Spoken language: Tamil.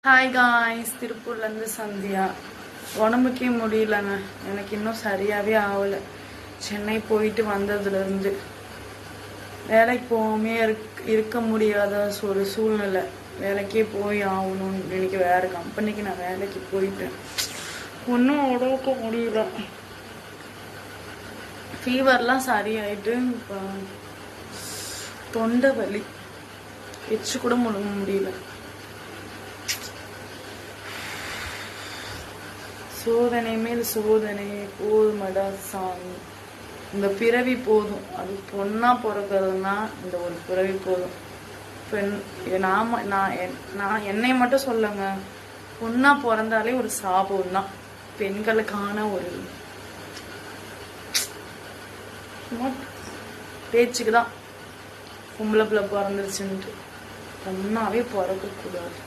ஹாய் காய்ஸ், திருப்பூர்லேருந்து சந்தியா. உடம்புக்கே முடியலங்க, எனக்கு இன்னும் சரியாகவே ஆகலை. சென்னை போயிட்டு வந்ததுலேருந்து வேலைக்கு போகாமே இருக்க முடியாத ஒரு சூழ்நிலை. வேலைக்கே போய் ஆகணும்னு இன்னைக்கு வேறு கம்பெனிக்கு நான் வேலைக்கு போயிட்டேன். ஒன்றும் உடம்புக்கு முடியல. ஃபீவர்லாம் சரியாயிட்டு இப்போ தொண்டை வலி, எச்சு கூட முழுங்க முடியல. சோதனை மேல் சோதனை போதுமடா சாமி. இந்த பிறவி போதும். அது பொண்ணா பிறக்கிறதுனா இந்த ஒரு பிறவி போதும். பெண் நான் என்னை மட்டும் சொல்லுங்க, பொண்ணா பிறந்தாலே ஒரு சாபம் தான். பெண்களுக்கான ஒரு பேச்சுக்கு தான் பொம்பளை பிள்ளை பிறந்துருச்சுன்ட்டு. பொண்ணாவே பிறக்கக்கூடாது.